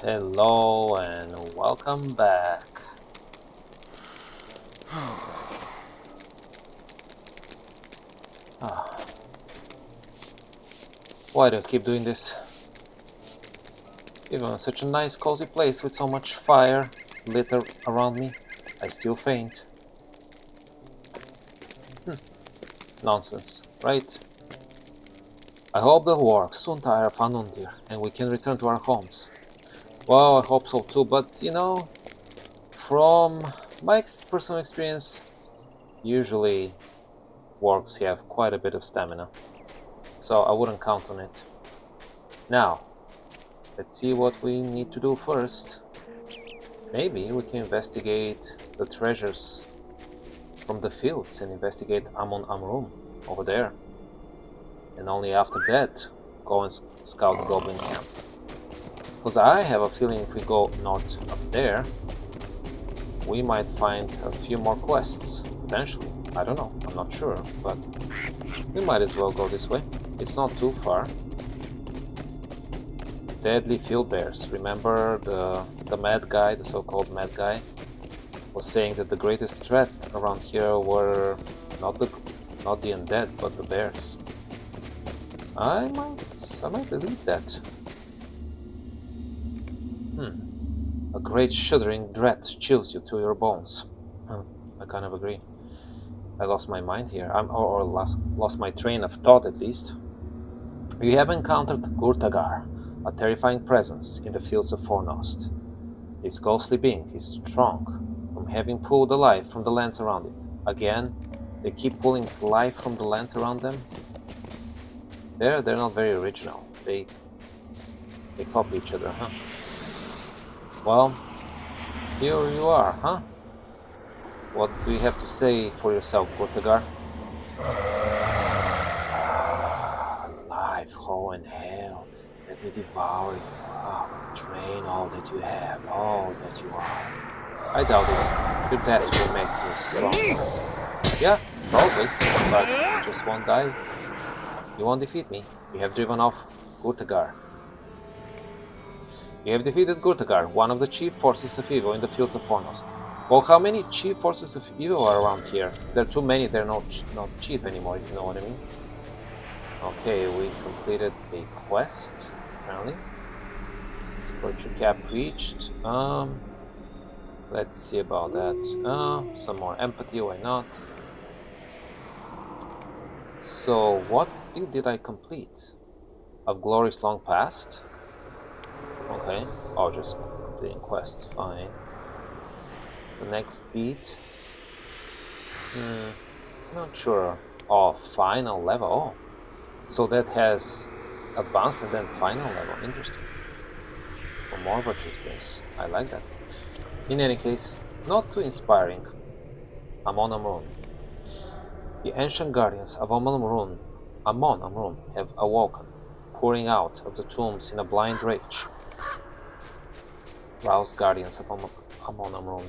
Hello and welcome back. Ah, why do I keep doing this? Even in such a nice cozy place with so much fire lit around me, I still faint. Nonsense, right? I hope the wargs soon tire of Anundir and we can return to our homes. Well, I hope so too, but from my personal experience, usually wargs have quite a bit of stamina, so I wouldn't count on it. Now, let's see what we need to do first. Maybe we can investigate the treasures from the fields and investigate Amon Amrum over there. And only after that, go and scout the Goblin camp. Because I have a feeling if we go north up there, we might find a few more quests, potentially. I don't know, I'm not sure, but we might as well go this way. It's not too far. Deadly field bears. Remember the mad guy, the so-called mad guy, was saying that the greatest threat around here were not the undead, but the bears. I might believe that. A great shuddering dread chills you to your bones. I kind of agree. I lost my mind here. Or lost my train of thought at least. You have encountered Gurtagar, a terrifying presence in the fields of Fornost. This ghostly being is strong, from having pulled the life from the lands around it. Again, they keep pulling life from the lands around them. They're not very original. They copy each other, huh? Well, here you are, huh? What do you have to say for yourself, Gurtagar? Alive, ho and hell, let me devour you. Drain all that you have, all that you are. I doubt it. Your death will make me strong. Yeah, probably, but you just won't die. You won't defeat me. You have driven off Gurtagar. You have defeated Gurtagar, one of the chief forces of evil in the fields of Fornost. Well, how many chief forces of evil are around here? There are too many, they're not chief anymore, if you know what I mean. Okay, we completed a quest, apparently. Virtue cap reached. Let's see about that. Some more empathy, why not? So, what did I complete? Of glories long past? Okay. Oh, just completing quests, fine. The next deed? Not sure. Oh, final level. Oh. So that has advanced and then final level. Interesting. For more virtue experience. I like that. In any case, not too inspiring. Amon Amrun. The ancient guardians of Amon Amrun have awoken, pouring out of the tombs in a blind rage. Roused guardians of Amon Amrun.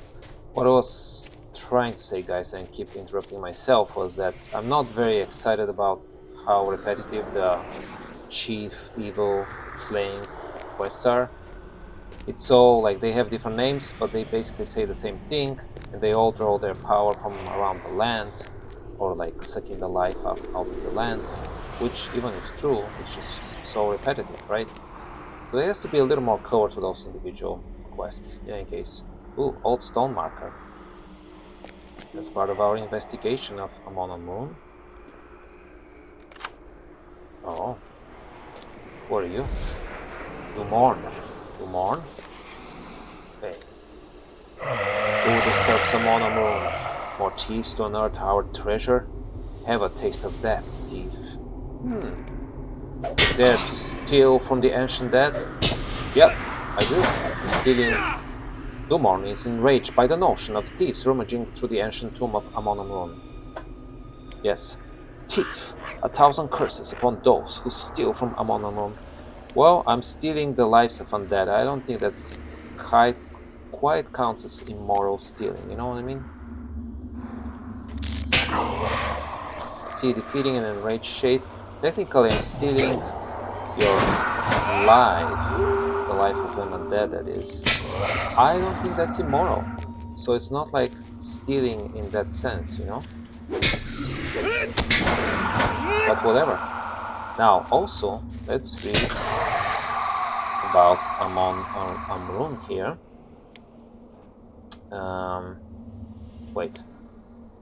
What I was trying to say, guys, and keep interrupting myself, was that I'm not very excited about how repetitive the chief evil slaying quests are. It's so like they have different names, but they basically say the same thing, and they all draw their power from around the land, or like sucking the life out of the land, which, even if true, it's just so repetitive, right? So there has to be a little more color to those individual quests, in any case. Ooh, old stone marker. As part of our investigation of Amon Amrun. Oh, who are you? You mourn. You mourn? Okay. Who disturbs Amon Amrun? More thieves to unearth our treasure? Have a taste of that, thief. Dare to steal from the ancient dead? Yep, I do. I'm stealing. Dumorn is enraged by the notion of thieves rummaging through the ancient tomb of Amon Amrun. Yes, thief. 1,000 curses upon those who steal from Amon Amrun. Well, I'm stealing the lives of undead. I don't think that's quite counts as immoral stealing, you know what I mean? See, defeating an enraged shade. Technically, I'm stealing your life, the life of an undead, that is. I don't think that's immoral. So it's not like stealing in that sense, you know? But whatever. Now, also, let's read about Amon Amrun here. Wait.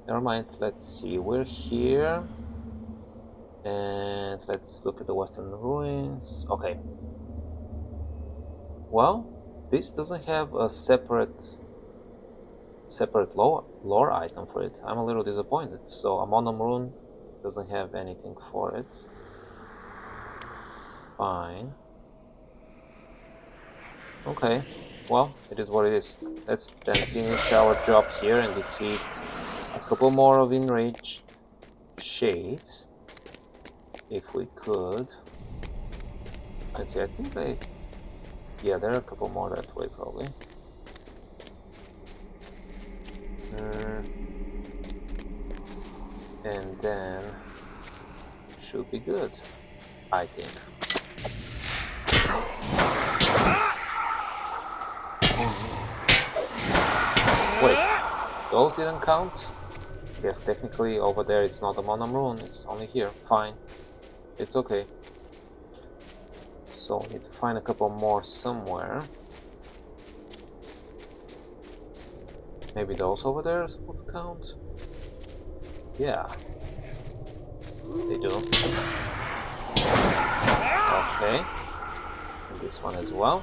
Never mind. Let's see. We're here. And let's look at the Western ruins. Okay. Well, this doesn't have a separate lore item for it. I'm a little disappointed. So Amon Amrun doesn't have anything for it. Fine. Okay. Well, it is what it is. Let's then finish our job here and defeat a couple more of enraged shades. If we could. Let's see, I think yeah, there are a couple more that way probably. And then should be good, I think. Wait, those didn't count? Yes, technically over there it's not a Amon Amrun, it's only here. Fine. It's okay. So we need to find a couple more somewhere. Maybe those over there would count? Yeah. They do. Okay. And this one as well.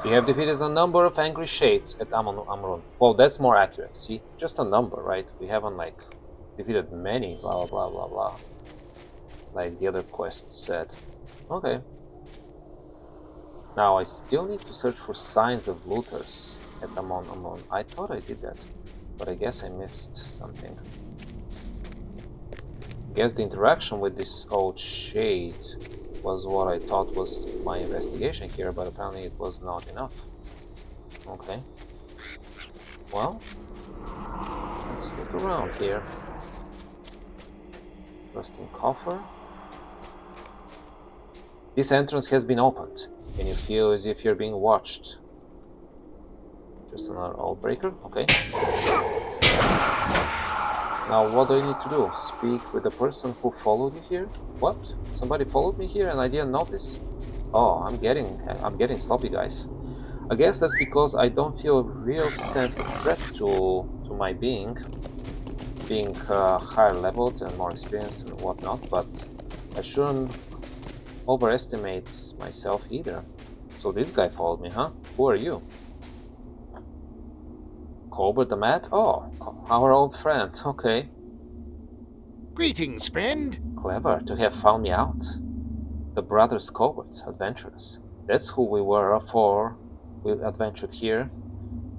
We have defeated a number of angry shades at Amon Amrun. Well, that's more accurate. See? Just a number, right? We haven't, like, defeated many, blah, blah, blah, blah. Like the other quests said. Okay. Now, I still need to search for signs of looters at Amon Amrun. I thought I did that, but I guess I missed something. I guess the interaction with this old shade was what I thought was my investigation here, but apparently it was not enough. Okay. Well, let's look around here. Rusting coffer. This entrance has been opened, and you feel as if you're being watched. Just another old breaker, okay. Now what do I need to do? Speak with the person who followed you here? What? Somebody followed me here and I didn't notice? Oh, I'm getting sloppy, guys. I guess that's because I don't feel a real sense of threat to my being higher leveled and more experienced and whatnot, but I shouldn't overestimate myself either. So this guy followed me, huh? Who are you? Colbert the Mad? Oh, our old friend, okay. Greetings, friend. Clever to have found me out. The brothers Colbert, adventurers. That's who we were afore we adventured here.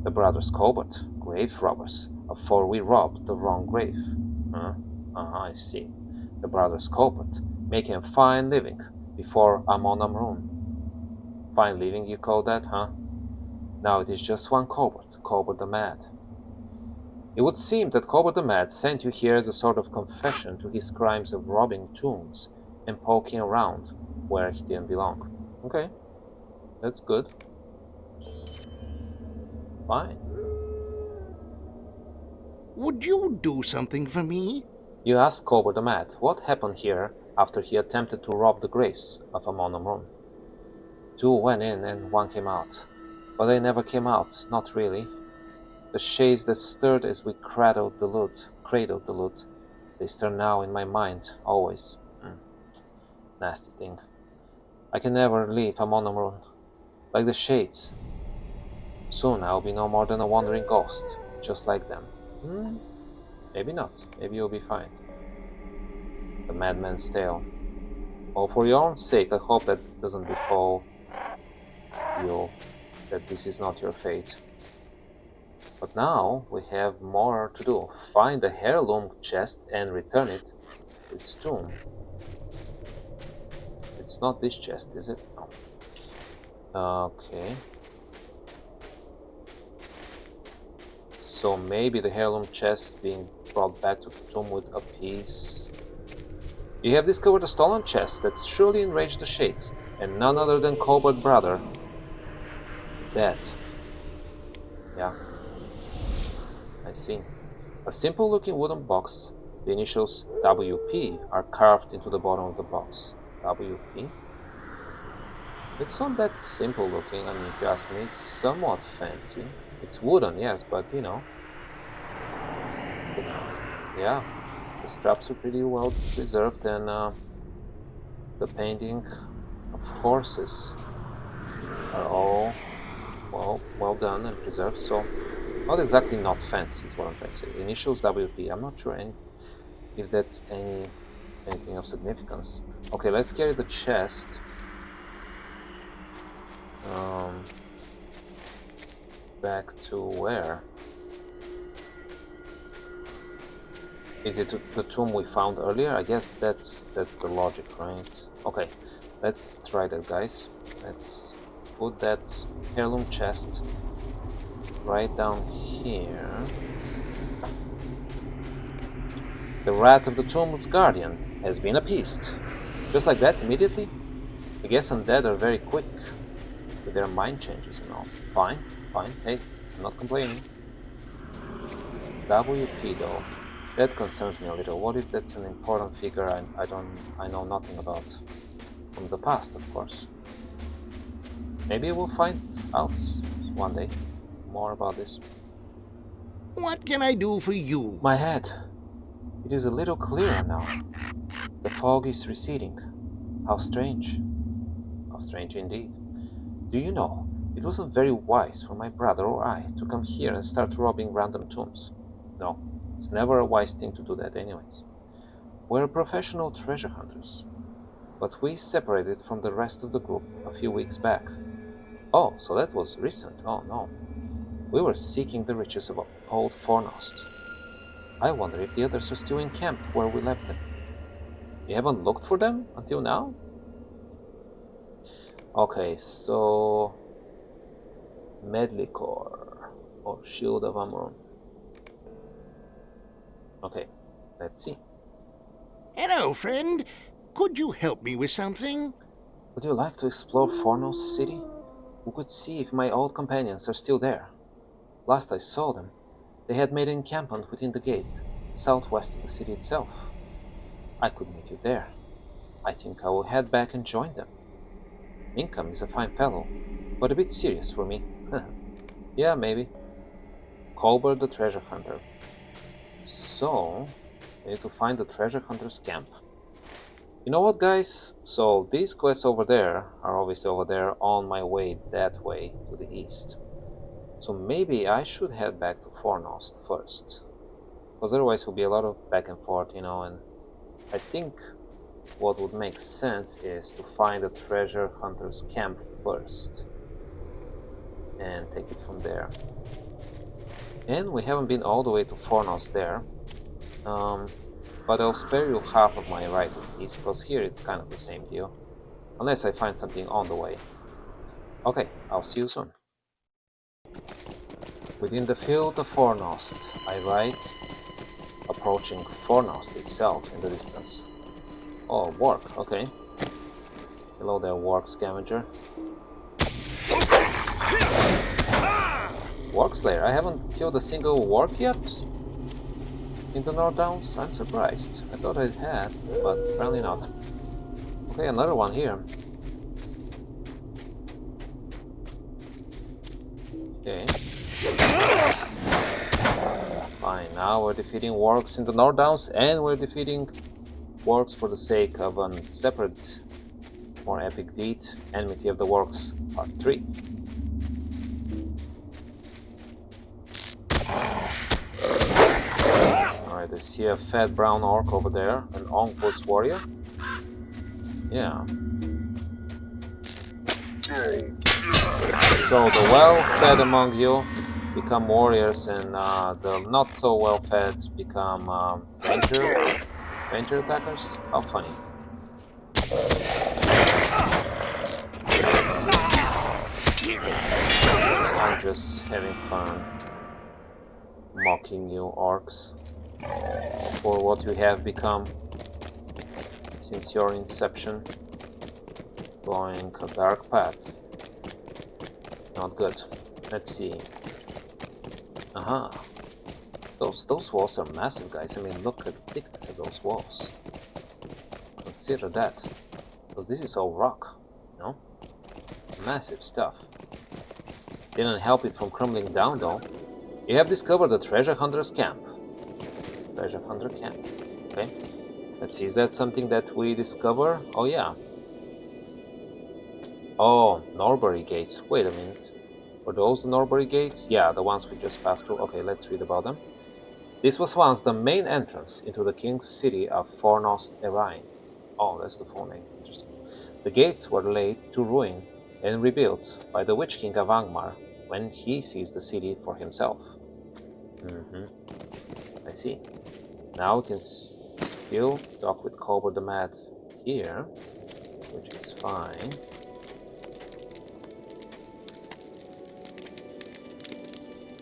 The brothers Colbert, grave robbers, afore we robbed the wrong grave. I see. The brothers Colbert, making a fine living before Amon Amrun. Fine living, you call that, huh? Now it is just one Colbert, Colbert the Mad. It would seem that Colbert the Mad sent you here as a sort of confession to his crimes of robbing tombs and poking around where he didn't belong. Okay, that's good. Fine. Would you do something for me? You asked Colbert the Mad what happened here after he attempted to rob the graves of Amon Amrun. 2 went in and 1 came out, but they never came out, not really. The shades that stirred as we cradled the loot, they stir now in my mind, always. Nasty thing. I can never leave Amon Amrun, like the shades. Soon I'll be no more than a wandering ghost, just like them. Maybe not. Maybe you'll be fine. The madman's tale. Well, for your own sake, I hope that doesn't befall you, that this is not your fate. But now we have more to do. Find the heirloom chest and return it to its tomb. It's not this chest, is it? No. Okay. So maybe the heirloom chest being brought back to the tomb would appease You have discovered a stolen chest that's surely enraged the shades, and none other than Colbert brother. That. Yeah, I see. A simple-looking wooden box. The initials WP are carved into the bottom of the box. WP? It's not that simple looking, I mean, if you ask me, it's somewhat fancy. It's wooden, yes, but you know. Yeah, the straps are pretty well preserved, and the painting of horses are all well done and preserved. So not exactly not fancy is what I'm trying to say. Initials WP. I'm not sure if that's anything of significance. Okay, let's carry the chest. Back to where? Is it the tomb we found earlier? I guess that's the logic, right? Okay, let's try that, guys. Let's put that heirloom chest right down here. The rat of the tomb's guardian has been appeased. Just like that, immediately? I guess undead are very quick with their mind changes and all. Fine, fine. Hey, I'm not complaining. WP though. That concerns me a little. What if that's an important figure I know nothing about? From the past, of course. Maybe we'll find out one day more about this. What can I do for you? My head. It is a little clearer now. The fog is receding. How strange. How strange indeed. Do you know, it wasn't very wise for my brother or I to come here and start robbing random tombs. No, it's never a wise thing to do that anyways. We're professional treasure hunters, but we separated from the rest of the group a few weeks back. Oh, so that was recent. Oh no. We were seeking the riches of old Fornost. I wonder if the others are still encamped where we left them. You haven't looked for them until now? Okay, so Medlicor or Shield of Amron. Okay, let's see. Hello, friend. Could you help me with something? Would you like to explore Fornos City? We could see if my old companions are still there. Last I saw them, they had made an encampment within the gate, southwest of the city itself. I could meet you there. I think I will head back and join them. Income is a fine fellow, but a bit serious for me. Yeah, maybe. Colbert the treasure hunter. So, we need to find the treasure hunter's camp. You know what, guys? So, these quests over there are obviously over there on my way that way to the east. So maybe I should head back to Fornost first. Because otherwise it will be a lot of back and forth, you know, and I think what would make sense is to find the treasure hunter's camp first and take it from there. And we haven't been all the way to Fornos there, but I'll spare you half of my ride with ease, because here it's kind of the same deal, unless I find something on the way. Okay, I'll see you soon. Within the field of Fornost, I ride, approaching Fornost itself in the distance. Oh, warg, okay. Hello there, warg scavenger. Warg Slayer, I haven't killed a single warg yet? In the North Downs? I'm surprised. I thought I had, but apparently not. Okay, another one here. Okay. Fine, now we're defeating wargs in the North Downs, and we're defeating wargs for the sake of a separate, more epic deed, Enmity of the Wargs, Part 3. Alright, I see a fat brown orc over there, an Ongwoods warrior. Yeah. So the well-fed among you become warriors, and the not so well-fed become ranger attackers. How funny! Yes, yes. I'm just having fun mocking you orcs for what you have become. since your inception. Going a dark path. Not good. Let's see. Aha. Those walls are massive, guys. I mean, look at the thickness of those walls. Consider that. Because this is all rock, you know? Massive stuff. Didn't help it from crumbling down, though. You have discovered the treasure hunter's camp. Treasure hunter camp. Okay. Let's see, is that something that we discover? Oh, yeah. Oh, Norbury gates. Wait a minute. Were those the Norbury gates? Yeah, the ones we just passed through. Okay, let's read about them. This was once the main entrance into the king's city of Fornost Erine. Oh, that's the full name. Interesting. The gates were laid to ruin and rebuilt by the Witch King of Angmar when he seized the city for himself. I see. Now we can still talk with Cobra the Mad here, which is fine.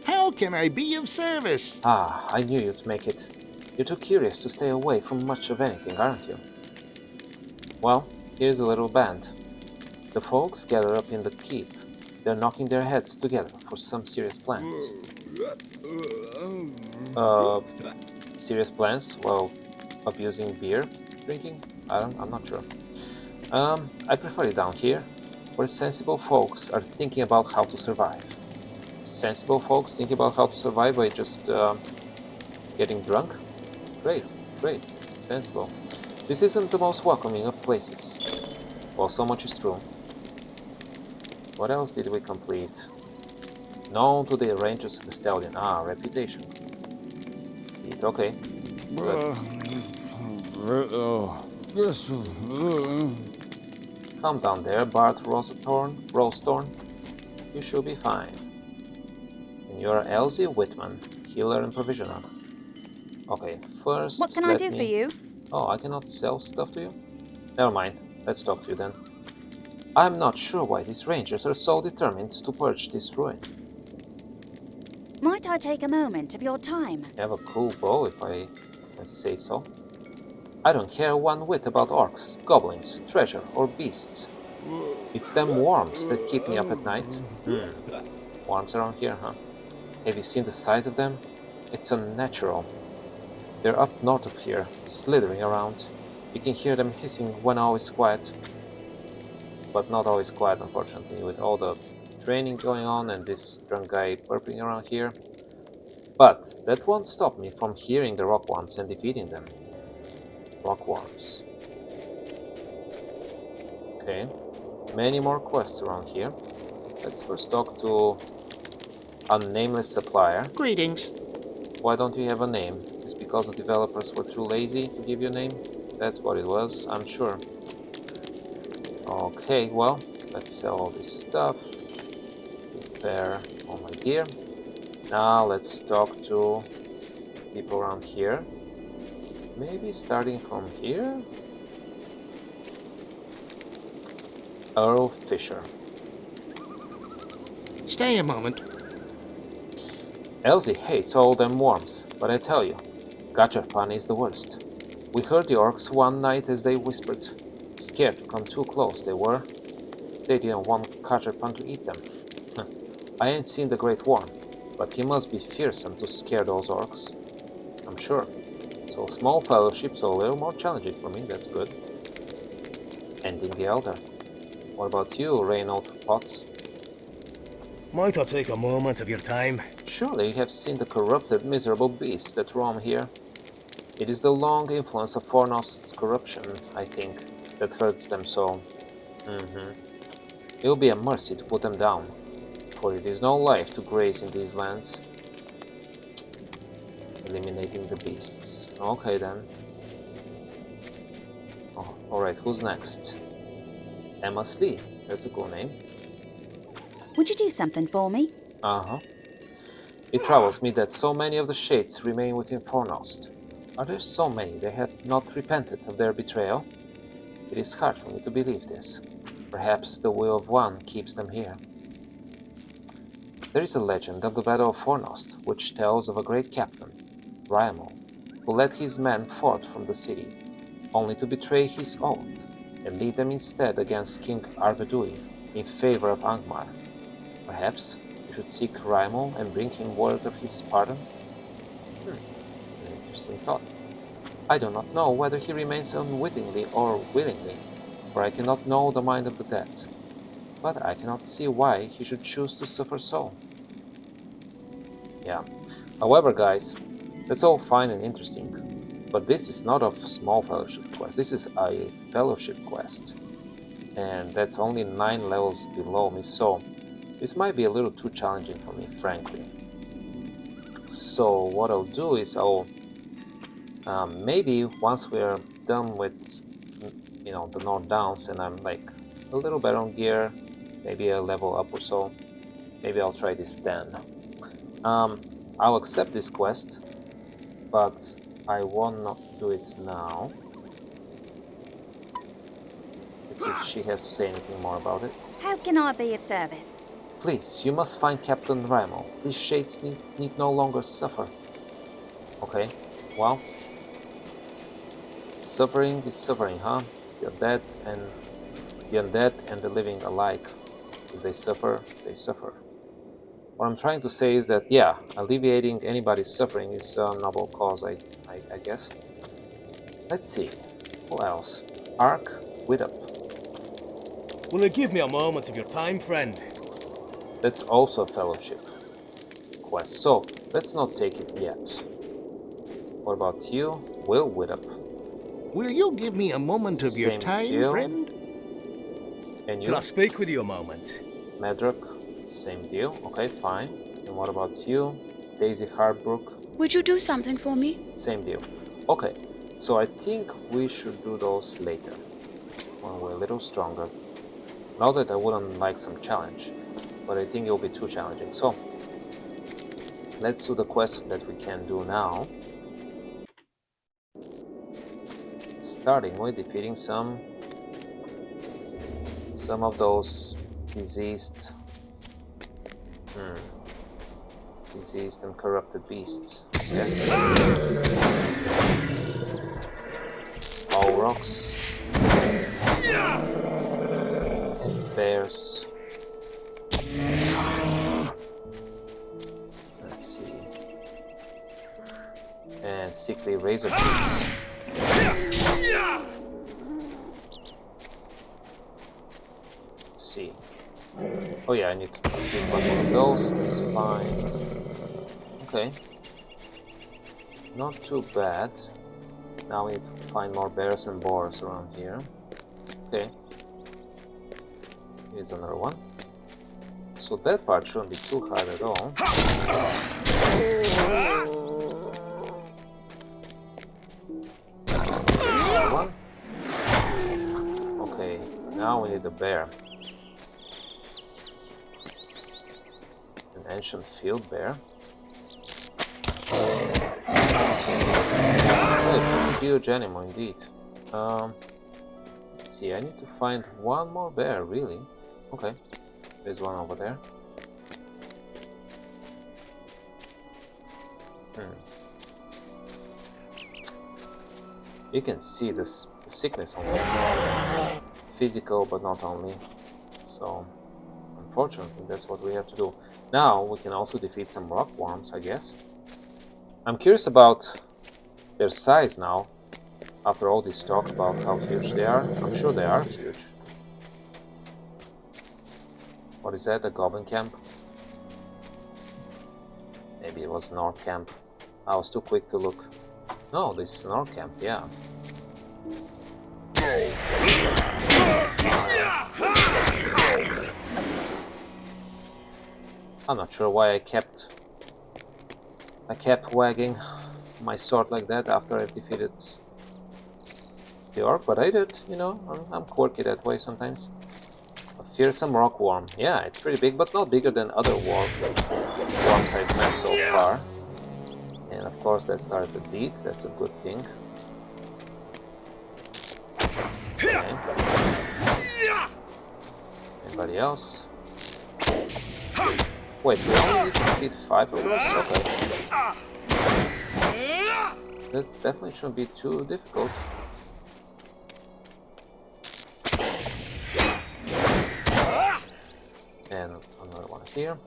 How can I be of service? Ah, I knew you'd make it. You're too curious to stay away from much of anything, aren't you? Well, here's a little band. The folks gather up in the keep. They're knocking their heads together for some serious plans. Serious plans? Well, abusing beer? Drinking? I'm not sure. I prefer it down here, where sensible folks are thinking about how to survive. Sensible folks thinking about how to survive by just getting drunk? Great, great, sensible. This isn't the most welcoming of places. Well, so much is true. What else did we complete? Known to the Rangers of the Stallion. Ah, reputation. Okay. Good. Calm down there, Bart Rosethorn. You should be fine. And you're Elsie Whitman, healer and provisioner. Okay, first What can I do for you? Oh, I cannot sell stuff to you? Never mind. Let's talk to you then. I'm not sure why these rangers are so determined to purge this ruin. Might I take a moment of your time? You have a cool bow, if I can say so. I don't care one whit about orcs, goblins, treasure, or beasts. It's them worms that keep me up at night. Worms around here, huh? Have you seen the size of them? It's unnatural. They're up north of here, slithering around. You can hear them hissing when all is quiet. But not always quiet, unfortunately, with all the training going on and this drunk guy burping around here. But that won't stop me from hearing the rockworms and defeating them. Rockworms. Okay, many more quests around here. Let's first talk to a nameless supplier. Greetings. Why don't you have a name? It's because the developers were too lazy to give you a name? That's what it was, I'm sure. Okay, well, let's sell all this stuff. Repair all my gear. Now let's talk to people around here. Maybe starting from here? Earl Fisher. Stay a moment. Elsie hates all them worms, but I tell you, Gachapon is the worst. We heard the orcs one night as they whispered. Scared to come too close, they were. They didn't want Gachapon to eat them. I ain't seen the Great Worm, but he must be fearsome to scare those orcs. I'm sure. So small fellowships are a little more challenging for me, that's good. Ending the Elder. What about you, Reynold Potts? Might I take a moment of your time? Surely you have seen the corrupted, miserable beasts that roam here. It is the long influence of Fornost's corruption, I think, that hurts them so. It will be a mercy to put them down, for it is no life to graze in these lands. Eliminating the beasts. Okay then. Oh, alright, who's next? Emma Slee. That's a cool name. Would you do something for me? Uh-huh. It troubles me that so many of the shades remain within Fornost. Are there so many they have not repented of their betrayal? It is hard for me to believe this. Perhaps the will of one keeps them here. There is a legend of the Battle of Fornost, which tells of a great captain, Raimel, who led his men forth from the city. only to betray his oath and lead them instead against King Arvedui in favor of Angmar. Perhaps we should seek Raimo and bring him word of his pardon? An interesting thought. I do not know whether he remains unwittingly or willingly, for I cannot know the mind of the dead. But I cannot see why he should choose to suffer so. Yeah. However, guys, that's all fine and interesting, but this is not a small fellowship quest. This is a fellowship quest, and that's only 9 levels below me, so this might be a little too challenging for me, frankly. So what I'll do is I'll maybe once we're done with, you know, the North Downs and I'm like a little better on gear, maybe a level up or so, maybe I'll try this then. I'll accept this quest, but I will not do it now. Let's see if she has to say anything more about it. How can I be of service? Please, you must find Captain Raimo. These shades need no longer suffer. Okay, well, suffering is suffering, huh? The undead and the living alike. If they suffer, they suffer. What I'm trying to say is that, yeah, alleviating anybody's suffering is a noble cause, I guess. Let's see. Who else? Ark Widup. Will you give me a moment of your time, friend? That's also a fellowship quest, so let's not take it yet. What about you, Will Widup? Will you give me a moment of your Same time, deal. friend? And you, Can I speak with you a moment? Medrock? Same deal. Okay, fine. And what about you, Daisy Hardbrook? Would you do something for me? Same deal. Okay, so I think we should do those later, when we're a little stronger. Not that I wouldn't like some challenge, but I think it'll be too challenging. So, let's do the quest that we can do now. Starting with defeating some of those diseased and corrupted beasts. Yes. Balrogs. Bears. Let's see. And sickly razor teeth. Let's see. Oh yeah, I need to do one more of those. That's fine. Okay. Not too bad. Now we need to find more bears and boars around here. Okay. Here's another one. So that part shouldn't be too hard at all. Another one. Okay, now we need a bear. An ancient field bear. Oh, it's a huge animal indeed. Let's see, I need to find one more bear, really. Okay, there's one over there. You can see the sickness on them. Physical, but not only. So, unfortunately, that's what we have to do. Now, we can also defeat some rock worms, I guess. I'm curious about their size now. After all this talk about how huge they are, I'm sure they are huge. What is that, a goblin camp? Maybe it was an orc camp. I was too quick to look. No, this is an orc camp, yeah. I'm not sure why I kept wagging my sword like that after I've defeated the orc, but I did, you know, I'm quirky that way sometimes. A fearsome rock worm. Yeah, it's pretty big, but not bigger than other worms I've met so far. And of course that started a deed, that's a good thing. Okay. Anybody else? Wait, we only need to defeat 5 of those? Okay. That definitely shouldn't be too difficult. And another one here.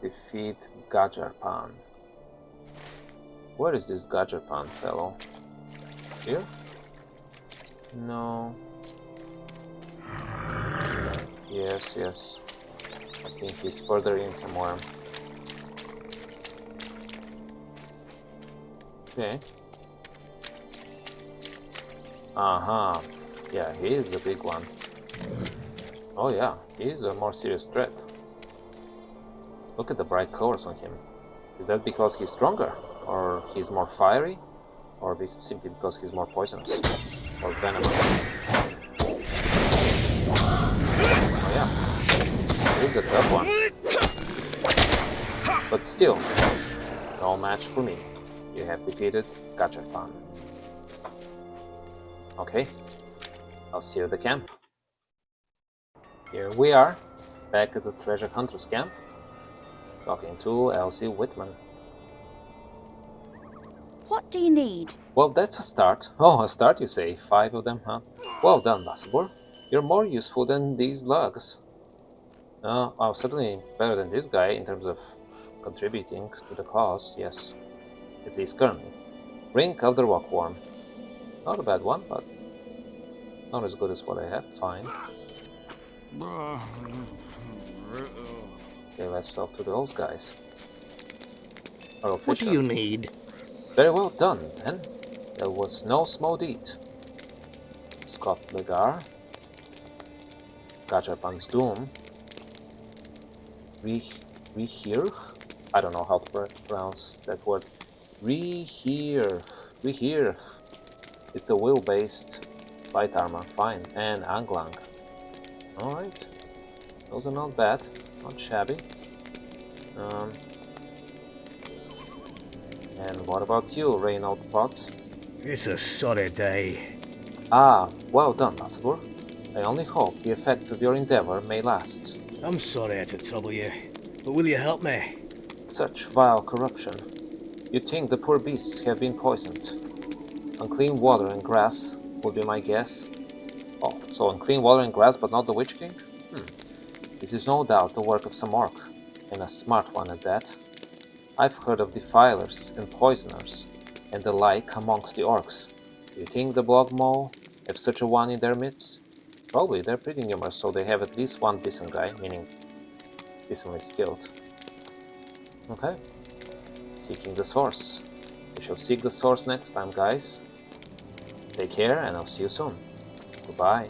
Defeat Gajarpan. Where is this Gajarpan fellow? Here? No. Yes, yes. I think he's further in somewhere. Okay. Uh-huh. Yeah, he is a big one. Oh yeah, he is a more serious threat. Look at the bright colors on him. Is that because he's stronger? Or he's more fiery? Or simply because he's more poisonous? Or venomous? Oh yeah, it is a tough one. But still, no match for me. You have defeated Gachapan. Okay, I'll see you at the camp. Here we are, back at the treasure hunter's camp, talking to Elsie Whitman. What do you need? Well, that's a start. Oh, a start, you say? 5 of them, huh? Well done, Bassabor. You're more useful than these lugs. Oh, certainly better than this guy in terms of contributing to the cause, yes. At least currently. Ring of the Rockworm. Not a bad one, but not as good as what I have. Fine. Okay, let's talk to those guys. Earl What Fisher. do you need? Very well done, then. There was no small deed. Scott Legar. Gajarpan's Doom. Rehir? I don't know how to pronounce that word. Rehir. It's a wheel-based light armor. Fine. And Anglang. Alright. Those are not bad. Not shabby. And what about you, Reynold Potts? It's a sorry day. Ah, well done, Bassabor. I only hope the effects of your endeavor may last. I'm sorry to trouble you, but will you help me? Such vile corruption. You'd think the poor beasts have been poisoned. Unclean water and grass would be my guess. Oh, so unclean water and grass, but not the Witch King? This is no doubt the work of some orc, and a smart one at that. I've heard of defilers and poisoners, and the like amongst the orcs. Do you think the Blogmaw have such a one in their midst? Probably, they're pretty numerous, so they have at least one decent guy, meaning decently skilled. Okay. Seeking the source. We shall seek the source next time, guys. Take care, and I'll see you soon. Goodbye.